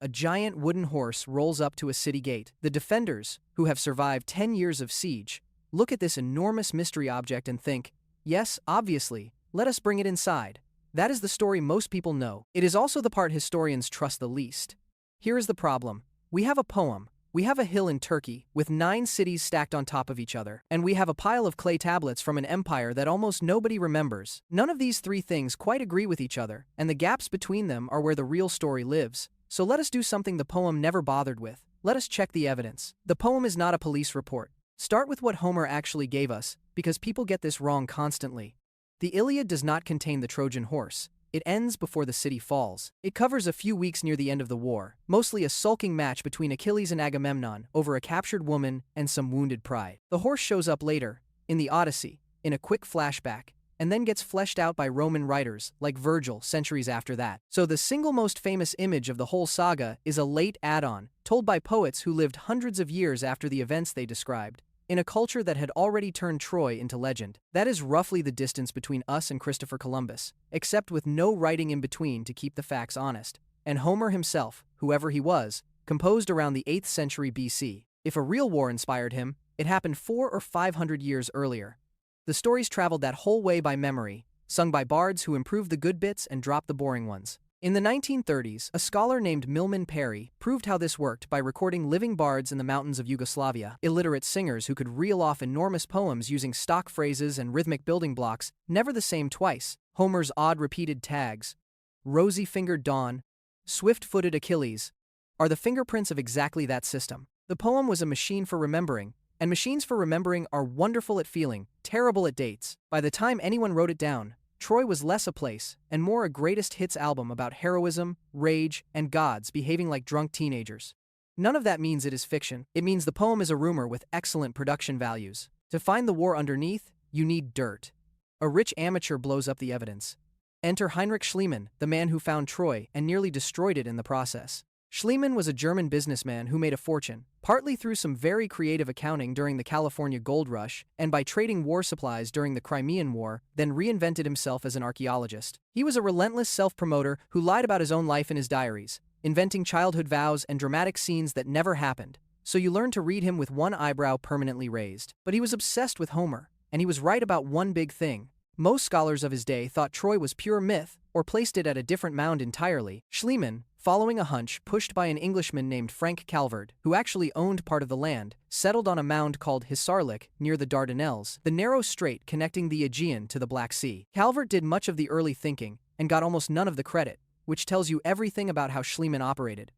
A giant wooden horse rolls up to a city gate. The defenders, who have survived 10 years of siege, look at this enormous mystery object and think, yes, obviously, let us bring it inside. That is the story most people know. It is also the part historians trust the least. Here is the problem. We have a poem. We have a hill in Turkey, with 9 cities stacked on top of each other, and we have a pile of clay tablets from an empire that almost nobody remembers. None of these 3 things quite agree with each other, and the gaps between them are where the real story lives. So let us do something the poem never bothered with. Let us check the evidence. The poem is not a police report. Start with what Homer actually gave us, because people get this wrong constantly. The Iliad does not contain the Trojan horse. It ends before the city falls. It covers a few weeks near the end of the war, mostly a sulking match between Achilles and Agamemnon over a captured woman and some wounded pride. The horse shows up later, in the Odyssey, in a quick flashback, and then gets fleshed out by Roman writers, like Virgil, centuries after that. So the single most famous image of the whole saga is a late add-on, told by poets who lived hundreds of years after the events they described, in a culture that had already turned Troy into legend. That is roughly the distance between us and Christopher Columbus, except with no writing in between to keep the facts honest. And Homer himself, whoever he was, composed around the 8th century BC. If a real war inspired him, it happened 400 or 500 years earlier. The stories traveled that whole way by memory, sung by bards who improved the good bits and dropped the boring ones. In the 1930s, a scholar named Milman Parry proved how this worked by recording living bards in the mountains of Yugoslavia, illiterate singers who could reel off enormous poems using stock phrases and rhythmic building blocks, never the same twice. Homer's odd repeated tags, rosy-fingered Dawn, swift-footed Achilles, are the fingerprints of exactly that system. The poem was a machine for remembering, and machines for remembering are wonderful at feeling, terrible at dates. By the time anyone wrote it down, Troy was less a place and more a greatest hits album about heroism, rage, and gods behaving like drunk teenagers. None of that means it is fiction. It means the poem is a rumor with excellent production values. To find the war underneath, you need dirt. A rich amateur blows up the evidence. Enter Heinrich Schliemann, the man who found Troy and nearly destroyed it in the process. Schliemann was a German businessman who made a fortune, partly through some very creative accounting during the California Gold Rush and by trading war supplies during the Crimean War, then reinvented himself as an archaeologist. He was a relentless self-promoter who lied about his own life in his diaries, inventing childhood vows and dramatic scenes that never happened, so you learn to read him with one eyebrow permanently raised. But he was obsessed with Homer, and he was right about one big thing. Most scholars of his day thought Troy was pure myth, or placed it at a different mound entirely. Schliemann, following a hunch pushed by an Englishman named Frank Calvert, who actually owned part of the land, settled on a mound called Hisarlik near the Dardanelles, the narrow strait connecting the Aegean to the Black Sea. Calvert did much of the early thinking, and got almost none of the credit, which tells you everything about how Schliemann operated.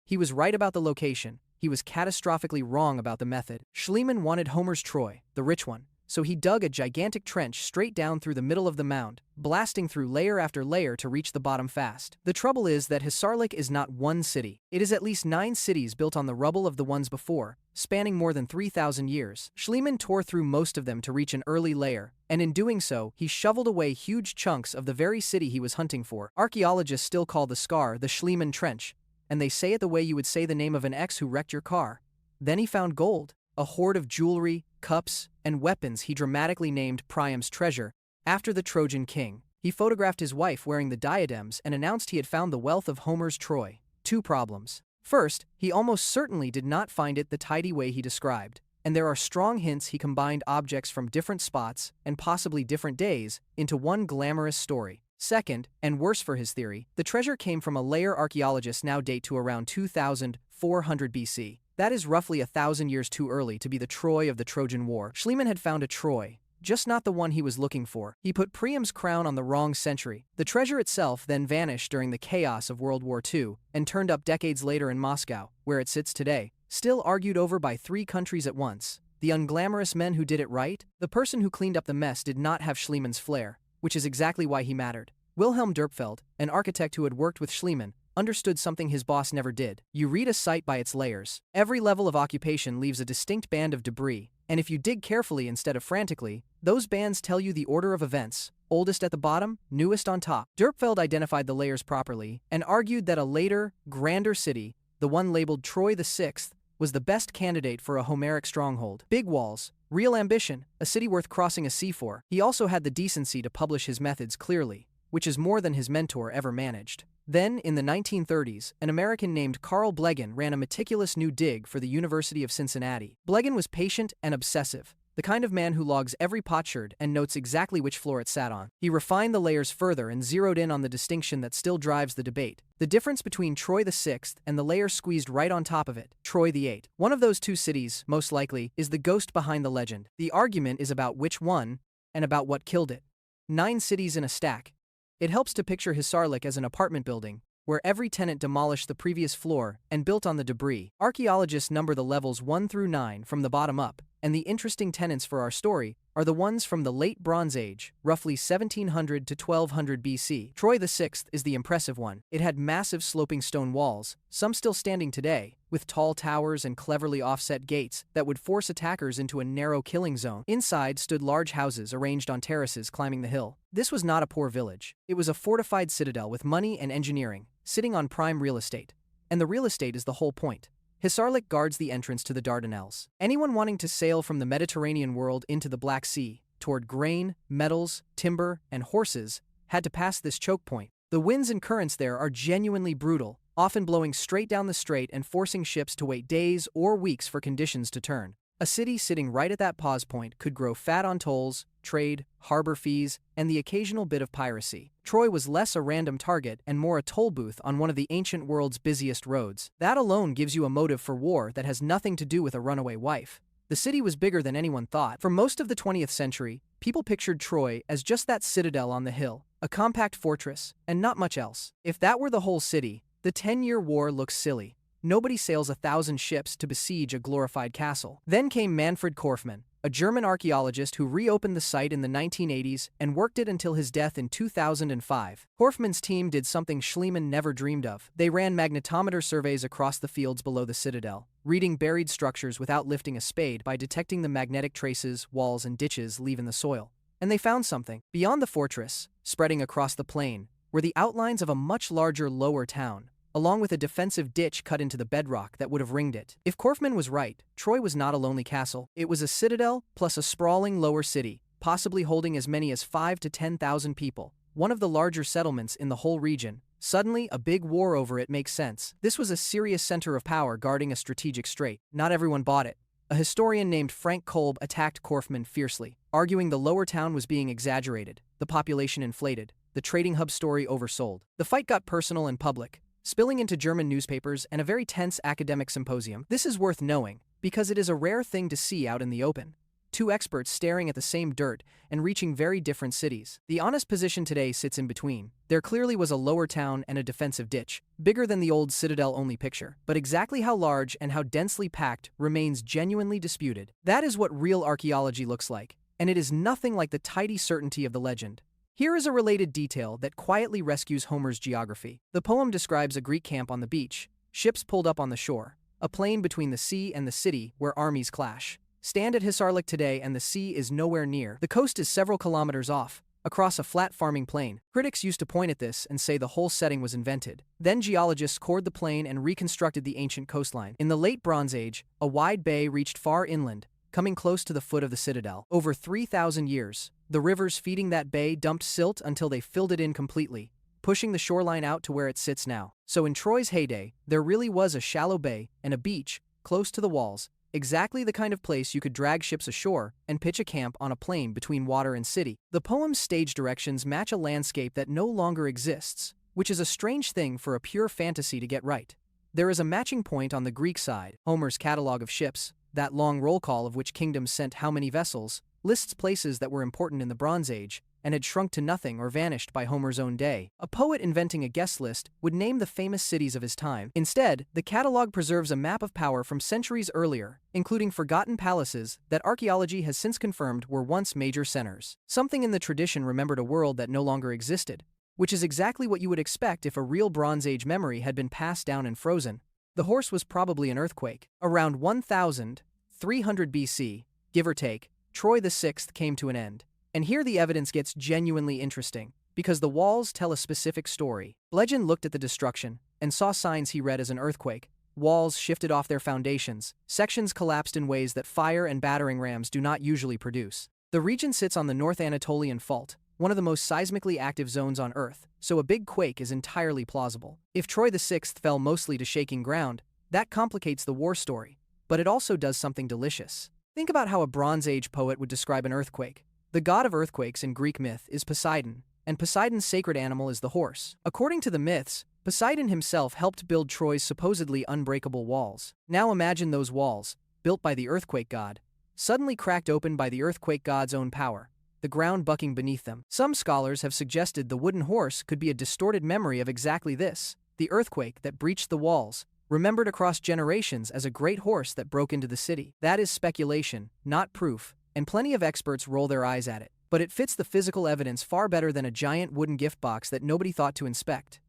He was right about the location, he was catastrophically wrong about the method. Schliemann wanted Homer's Troy, the rich one, so he dug a gigantic trench straight down through the middle of the mound, blasting through layer after layer to reach the bottom fast. The trouble is that Hisarlik is not one city. It is at least 9 cities built on the rubble of the ones before, spanning more than 3,000 years. Schliemann tore through most of them to reach an early layer, and in doing so, he shoveled away huge chunks of the very city he was hunting for. Archaeologists still call the scar the Schliemann Trench, and they say it the way you would say the name of an ex who wrecked your car. Then he found gold, a hoard of jewelry, cups, and weapons he dramatically named Priam's treasure, after the Trojan king. He photographed his wife wearing the diadems and announced he had found the wealth of Homer's Troy. 2 problems. First, he almost certainly did not find it the tidy way he described, and there are strong hints he combined objects from different spots, and possibly different days, into one glamorous story. Second, and worse for his theory, the treasure came from a layer archaeologists now date to around 2400 BC. That is roughly 1,000 years too early to be the Troy of the Trojan War. Schliemann had found a Troy, just not the one he was looking for. He put Priam's crown on the wrong century. The treasure itself then vanished during the chaos of World War II and turned up decades later in Moscow, where it sits today, still argued over by 3 countries at once. The unglamorous men who did it right? The person who cleaned up the mess did not have Schliemann's flair, which is exactly why he mattered. Wilhelm Dürpfeld, an architect who had worked with Schliemann, understood something his boss never did. You read a site by its layers. Every level of occupation leaves a distinct band of debris, and if you dig carefully instead of frantically, those bands tell you the order of events, oldest at the bottom, newest on top. Dürpfeld identified the layers properly and argued that a later, grander city, the one labeled Troy VI, was the best candidate for a Homeric stronghold. Big walls, real ambition, a city worth crossing a sea for. He also had the decency to publish his methods clearly. which is more than his mentor ever managed. Then, in the 1930s, an American named Carl Blegen ran a meticulous new dig for the University of Cincinnati. Blegen was patient and obsessive, the kind of man who logs every potsherd and notes exactly which floor it sat on. He refined the layers further and zeroed in on the distinction that still drives the debate: the difference between Troy VI and the layer squeezed right on top of it, Troy VIII. One of those two cities, most likely, is the ghost behind the legend. The argument is about which one, and about what killed it. 9 cities in a stack. It helps to picture Hisarlik as an apartment building, where every tenant demolished the previous floor and built on the debris. Archaeologists number the levels 1 through 9 from the bottom up, and the interesting tenants for our story are the ones from the Late Bronze Age, roughly 1700 to 1200 BC. Troy VI is the impressive one. It had massive sloping stone walls, some still standing today, with tall towers and cleverly offset gates that would force attackers into a narrow killing zone. Inside stood large houses arranged on terraces climbing the hill. This was not a poor village. It was a fortified citadel with money and engineering, sitting on prime real estate. And the real estate is the whole point. Hisarlik guards the entrance to the Dardanelles. Anyone wanting to sail from the Mediterranean world into the Black Sea, toward grain, metals, timber, and horses, had to pass this choke point. The winds and currents there are genuinely brutal, often blowing straight down the strait and forcing ships to wait days or weeks for conditions to turn. A city sitting right at that pause point could grow fat on tolls, trade, harbor fees, and the occasional bit of piracy. Troy was less a random target and more a toll booth on one of the ancient world's busiest roads. That alone gives you a motive for war that has nothing to do with a runaway wife. The city was bigger than anyone thought. For most of the 20th century, people pictured Troy as just that citadel on the hill, a compact fortress, and not much else. If that were the whole city, the 10-year war looks silly. Nobody sails 1,000 ships to besiege a glorified castle. Then came Manfred Korfmann, a German archaeologist who reopened the site in the 1980s and worked it until his death in 2005. Korfmann's team did something Schliemann never dreamed of. They ran magnetometer surveys across the fields below the citadel, reading buried structures without lifting a spade by detecting the magnetic traces walls and ditches leave in the soil. And they found something. Beyond the fortress, spreading across the plain, were the outlines of a much larger lower town, along with a defensive ditch cut into the bedrock that would have ringed it. If Korfmann was right, Troy was not a lonely castle. It was a citadel plus a sprawling lower city, possibly holding as many as 5,000 to 10,000 people, one of the larger settlements in the whole region. Suddenly, a big war over it makes sense. This was a serious center of power guarding a strategic strait. Not everyone bought it. A historian named Frank Kolb attacked Korfmann fiercely, arguing the lower town was being exaggerated, the population inflated, the trading hub story oversold. The fight got personal and public, spilling into German newspapers and a very tense academic symposium. This is worth knowing, because it is a rare thing to see out in the open. Two experts staring at the same dirt and reaching very different cities. The honest position today sits in between. There clearly was a lower town and a defensive ditch, bigger than the old citadel-only picture. But exactly how large and how densely packed remains genuinely disputed. That is what real archaeology looks like, and it is nothing like the tidy certainty of the legend. Here is a related detail that quietly rescues Homer's geography. The poem describes a Greek camp on the beach, ships pulled up on the shore, a plain between the sea and the city where armies clash. Stand at Hisarlik today and the sea is nowhere near. The coast is several kilometers off, across a flat farming plain. Critics used to point at this and say the whole setting was invented. Then geologists cored the plain and reconstructed the ancient coastline. In the Late Bronze Age, a wide bay reached far inland, coming close to the foot of the citadel. Over 3,000 years, the rivers feeding that bay dumped silt until they filled it in completely, pushing the shoreline out to where it sits now. So in Troy's heyday, there really was a shallow bay and a beach, close to the walls, exactly the kind of place you could drag ships ashore and pitch a camp on a plain between water and city. The poem's stage directions match a landscape that no longer exists, which is a strange thing for a pure fantasy to get right. There is a matching point on the Greek side. Homer's catalog of ships, that long roll call of which kingdoms sent how many vessels, lists places that were important in the Bronze Age and had shrunk to nothing or vanished by Homer's own day. A poet inventing a guest list would name the famous cities of his time. Instead, the catalog preserves a map of power from centuries earlier, including forgotten palaces that archaeology has since confirmed were once major centers. Something in the tradition remembered a world that no longer existed, which is exactly what you would expect if a real Bronze Age memory had been passed down and frozen. The horse was probably an earthquake. Around 1,300 BC, give or take, Troy VI came to an end. And here the evidence gets genuinely interesting, because the walls tell a specific story. Blegen looked at the destruction and saw signs he read as an earthquake. Walls shifted off their foundations, sections collapsed in ways that fire and battering rams do not usually produce. The region sits on the North Anatolian Fault, one of the most seismically active zones on Earth, so a big quake is entirely plausible. If Troy VI fell mostly to shaking ground, that complicates the war story, but it also does something delicious. Think about how a Bronze Age poet would describe an earthquake. The god of earthquakes in Greek myth is Poseidon, and Poseidon's sacred animal is the horse. According to the myths, Poseidon himself helped build Troy's supposedly unbreakable walls. Now imagine those walls, built by the earthquake god, suddenly cracked open by the earthquake god's own power, the ground bucking beneath them. Some scholars have suggested the wooden horse could be a distorted memory of exactly this, the earthquake that breached the walls, remembered across generations as a great horse that broke into the city. That is speculation, not proof, and plenty of experts roll their eyes at it. But it fits the physical evidence far better than a giant wooden gift box that nobody thought to inspect.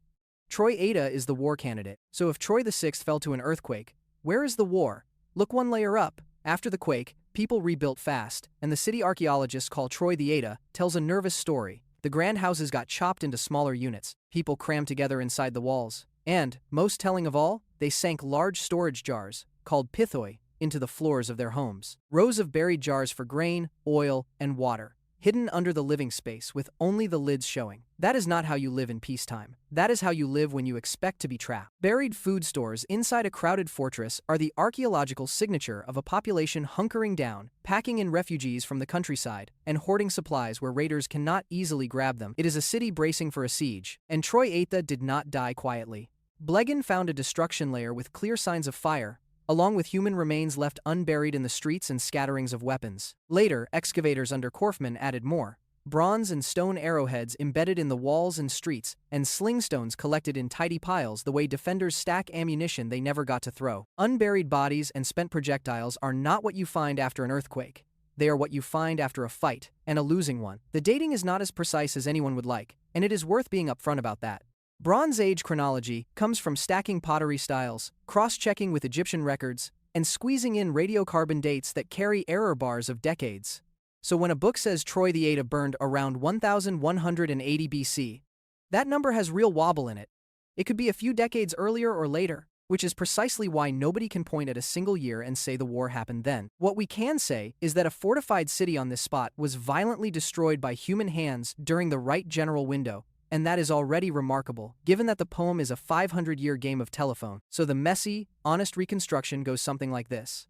Troy VIIa is the war candidate, so if Troy VI fell to an earthquake, where is the war? Look one layer up. After the quake, people rebuilt fast, and the city archaeologists call Troy VIIa tells a nervous story. The grand houses got chopped into smaller units, people crammed together inside the walls, and, most telling of all, they sank large storage jars, called pithoi, into the floors of their homes. Rows of buried jars for grain, oil, and water, hidden under the living space with only the lids showing. That is not how you live in peacetime. That is how you live when you expect to be trapped. Buried food stores inside a crowded fortress are the archaeological signature of a population hunkering down, packing in refugees from the countryside, and hoarding supplies where raiders cannot easily grab them. It is a city bracing for a siege, and Troy VIIa did not die quietly. Blegan found a destruction layer with clear signs of fire, along with human remains left unburied in the streets and scatterings of weapons. Later, excavators under Korfman added more: bronze and stone arrowheads embedded in the walls and streets, and sling stones collected in tidy piles the way defenders stack ammunition they never got to throw. Unburied bodies and spent projectiles are not what you find after an earthquake. They are what you find after a fight, and a losing one. The dating is not as precise as anyone would like, and it is worth being upfront about that. Bronze Age chronology comes from stacking pottery styles, cross-checking with Egyptian records, and squeezing in radiocarbon dates that carry error bars of decades. So when a book says Troy VIIa burned around 1180 BC, that number has real wobble in it. It could be a few decades earlier or later, which is precisely why nobody can point at a single year and say the war happened then. What we can say is that a fortified city on this spot was violently destroyed by human hands during the right general window, and that is already remarkable, given that the poem is a 500-year game of telephone. So the messy, honest reconstruction goes something like this.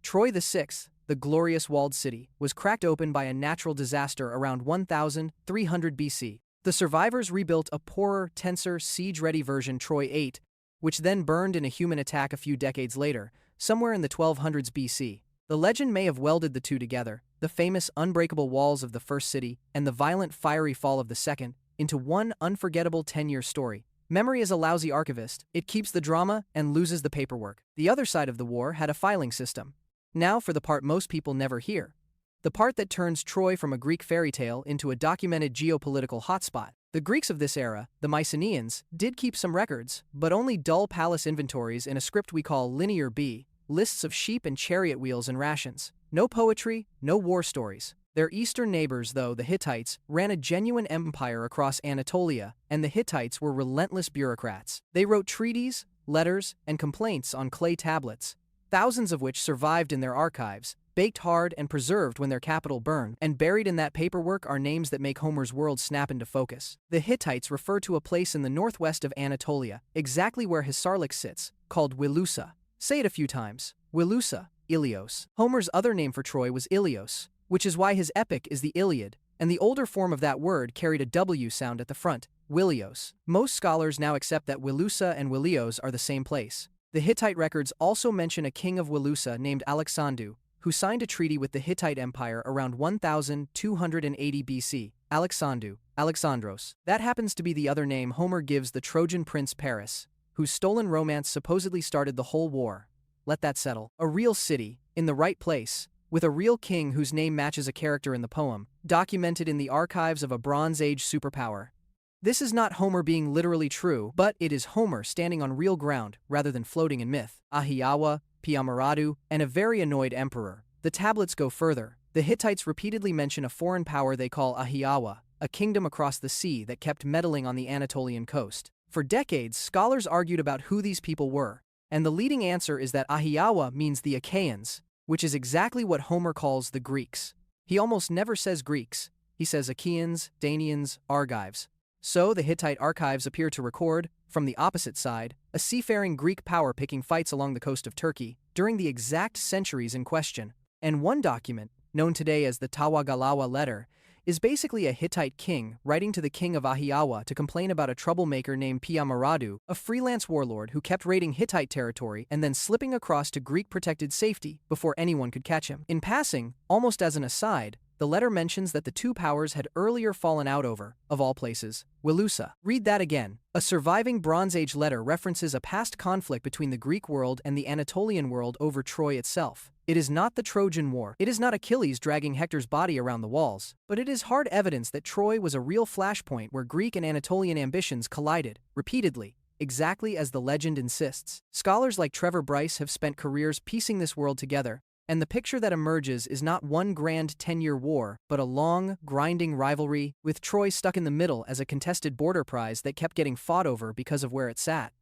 Troy VI, the glorious walled city, was cracked open by a natural disaster around 1300 BC. The survivors rebuilt a poorer, tenser, siege-ready version Troy VIII, which then burned in a human attack a few decades later, somewhere in the 1200s BC. The legend may have welded the two together, the famous unbreakable walls of the first city and the violent fiery fall of the second, into one unforgettable 10-year story. Memory is a lousy archivist. It keeps the drama and loses the paperwork. The other side of the war had a filing system. Now for the part most people never hear. The part that turns Troy from a Greek fairy tale into a documented geopolitical hotspot. The Greeks of this era, the Mycenaeans, did keep some records, but only dull palace inventories in a script we call Linear B, lists of sheep and chariot wheels and rations. No poetry, no war stories. Their eastern neighbors, though, the Hittites, ran a genuine empire across Anatolia, and the Hittites were relentless bureaucrats. They wrote treaties, letters, and complaints on clay tablets, thousands of which survived in their archives, baked hard and preserved when their capital burned, and buried in that paperwork are names that make Homer's world snap into focus. The Hittites refer to a place in the northwest of Anatolia, exactly where Hisarlik sits, called Wilusa. Say it a few times. Wilusa, Ilios. Homer's other name for Troy was Ilios, which is why his epic is the Iliad, and the older form of that word carried a W sound at the front, Wilios. Most scholars now accept that Wilusa and Wilios are the same place. The Hittite records also mention a king of Wilusa named Alaksandu, who signed a treaty with the Hittite Empire around 1280 BC, Alaksandu, Alexandros. That happens to be the other name Homer gives the Trojan prince Paris, whose stolen romance supposedly started the whole war. Let that settle. A real city, in the right place, with a real king whose name matches a character in the poem, documented in the archives of a Bronze Age superpower. This is not Homer being literally true, but it is Homer standing on real ground rather than floating in myth. Ahiawa, Piamaradu, and a very annoyed emperor. The tablets go further. The Hittites repeatedly mention a foreign power they call Ahiawa, a kingdom across the sea that kept meddling on the Anatolian coast. For decades, scholars argued about who these people were, and the leading answer is that Ahiawa means the Achaeans, which is exactly what Homer calls the Greeks. He almost never says Greeks. He says Achaeans, Danaans, Argives. So the Hittite archives appear to record, from the opposite side, a seafaring Greek power picking fights along the coast of Turkey during the exact centuries in question. And one document, known today as the Tawagalawa letter, is basically a Hittite king writing to the king of Ahiawa to complain about a troublemaker named Piamaradu, a freelance warlord who kept raiding Hittite territory and then slipping across to Greek-protected safety before anyone could catch him. In passing, almost as an aside, the letter mentions that the two powers had earlier fallen out over, of all places, Wilusa. Read that again. A surviving Bronze Age letter references a past conflict between the Greek world and the Anatolian world over Troy itself. It is not the Trojan War. It is not Achilles dragging Hector's body around the walls, but it is hard evidence that Troy was a real flashpoint where Greek and Anatolian ambitions collided, repeatedly, exactly as the legend insists. Scholars like Trevor Bryce have spent careers piecing this world together, and the picture that emerges is not one grand 10-year war, but a long, grinding rivalry, with Troy stuck in the middle as a contested border prize that kept getting fought over because of where it sat.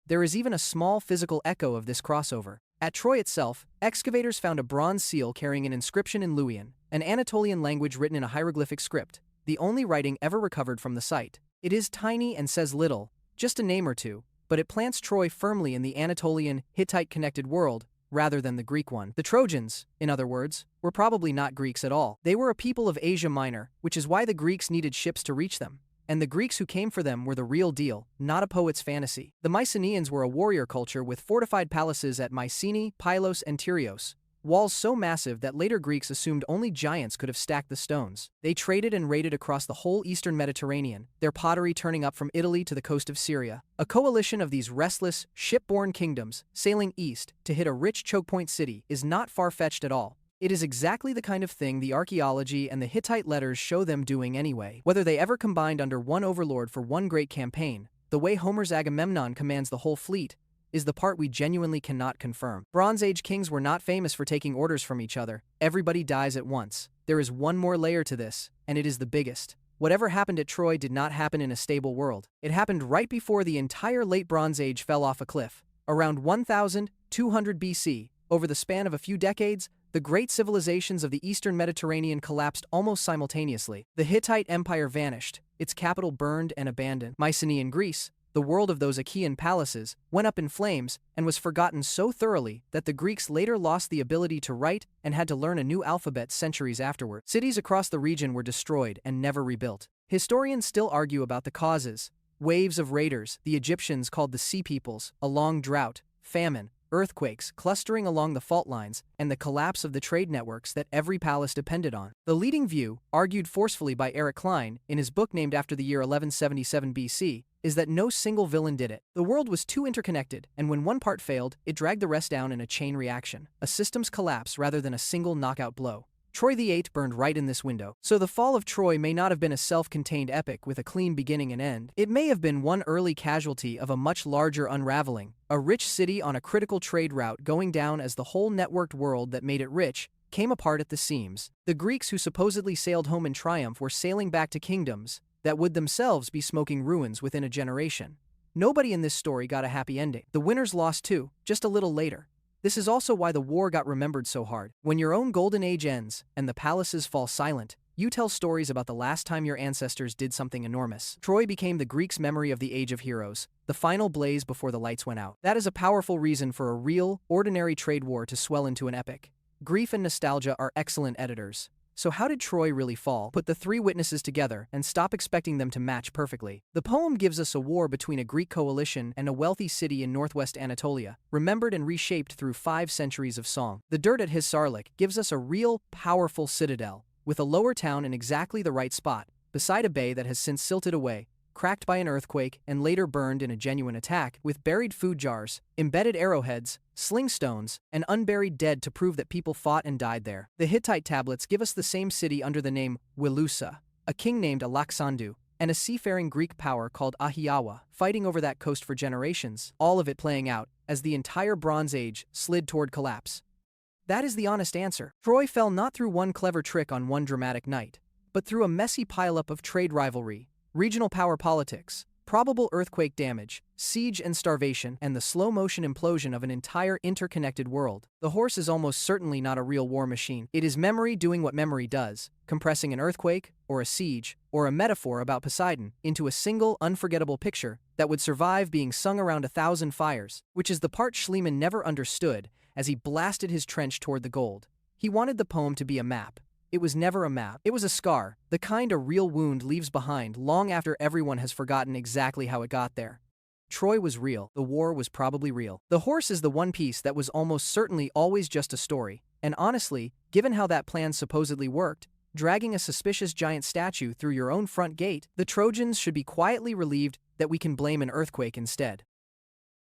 There is even a small physical echo of this crossover. At Troy itself, excavators found a bronze seal carrying an inscription in Luwian, an Anatolian language written in a hieroglyphic script, the only writing ever recovered from the site. It is tiny and says little, just a name or two, but it plants Troy firmly in the Anatolian, Hittite-connected world, rather than the Greek one. The Trojans, in other words, were probably not Greeks at all. They were a people of Asia Minor, which is why the Greeks needed ships to reach them. And the Greeks who came for them were the real deal, not a poet's fantasy. The Mycenaeans were a warrior culture with fortified palaces at Mycenae, Pylos, and Tyrios, walls so massive that later Greeks assumed only giants could have stacked the stones. They traded and raided across the whole eastern Mediterranean, their pottery turning up from Italy to the coast of Syria. A coalition of these restless, ship-borne kingdoms, sailing east to hit a rich choke point city, is not far-fetched at all. It is exactly the kind of thing the archaeology and the Hittite letters show them doing anyway. Whether they ever combined under one overlord for one great campaign, the way Homer's Agamemnon commands the whole fleet, is the part we genuinely cannot confirm. Bronze Age kings were not famous for taking orders from each other. Everybody dies at once. There is one more layer to this, and it is the biggest. Whatever happened at Troy did not happen in a stable world. It happened right before the entire late Bronze Age fell off a cliff. Around 1200 BC, over the span of a few decades, the great civilizations of the eastern Mediterranean collapsed almost simultaneously. The Hittite Empire vanished, its capital burned and abandoned. Mycenaean Greece, the world of those Achaean palaces, went up in flames and was forgotten so thoroughly that the Greeks later lost the ability to write and had to learn a new alphabet centuries afterward. Cities across the region were destroyed and never rebuilt. Historians still argue about the causes. Waves of raiders, the Egyptians called the Sea Peoples, a long drought, famine, earthquakes clustering along the fault lines, and the collapse of the trade networks that every palace depended on. The leading view, argued forcefully by Eric Klein in his book named after the year 1177 BC, is that no single villain did it. The world was too interconnected, and when one part failed, it dragged the rest down in a chain reaction, a system's collapse rather than a single knockout blow. Troy VIII burned right in this window. So the fall of Troy may not have been a self-contained epic with a clean beginning and end. It may have been one early casualty of a much larger unraveling, a rich city on a critical trade route going down as the whole networked world that made it rich came apart at the seams. The Greeks who supposedly sailed home in triumph were sailing back to kingdoms that would themselves be smoking ruins within a generation. Nobody in this story got a happy ending. The winners lost too, just a little later. This is also why the war got remembered so hard. When your own golden age ends and the palaces fall silent, you tell stories about the last time your ancestors did something enormous. Troy became the Greeks' memory of the Age of Heroes, the final blaze before the lights went out. That is a powerful reason for a real, ordinary trade war to swell into an epic. Grief and nostalgia are excellent editors. So how did Troy really fall? Put the three witnesses together and stop expecting them to match perfectly. The poem gives us a war between a Greek coalition and a wealthy city in northwest Anatolia, remembered and reshaped through 5 centuries of song. The dirt at Hisarlik gives us a real, powerful citadel, with a lower town in exactly the right spot, beside a bay that has since silted away, cracked by an earthquake and later burned in a genuine attack, with buried food jars, embedded arrowheads, sling stones, and unburied dead to prove that people fought and died there. The Hittite tablets give us the same city under the name Wilusa, a king named Alaksandu, and a seafaring Greek power called Ahiawa, fighting over that coast for generations, all of it playing out as the entire Bronze Age slid toward collapse. That is the honest answer. Troy fell not through one clever trick on one dramatic night, but through a messy pileup of trade rivalry, regional power politics, Probable earthquake damage, siege and starvation, and the slow-motion implosion of an entire interconnected world. The horse is almost certainly not a real war machine. It is memory doing what memory does, compressing an earthquake, or a siege, or a metaphor about Poseidon into a single, unforgettable picture that would survive being sung around 1,000 fires, which is the part Schliemann never understood as he blasted his trench toward the gold. He wanted the poem to be a map. It was never a map. It was a scar, the kind a real wound leaves behind long after everyone has forgotten exactly how it got there. Troy was real. The war was probably real. The horse is the one piece that was almost certainly always just a story, and honestly, given how that plan supposedly worked, dragging a suspicious giant statue through your own front gate, the Trojans should be quietly relieved that we can blame an earthquake instead.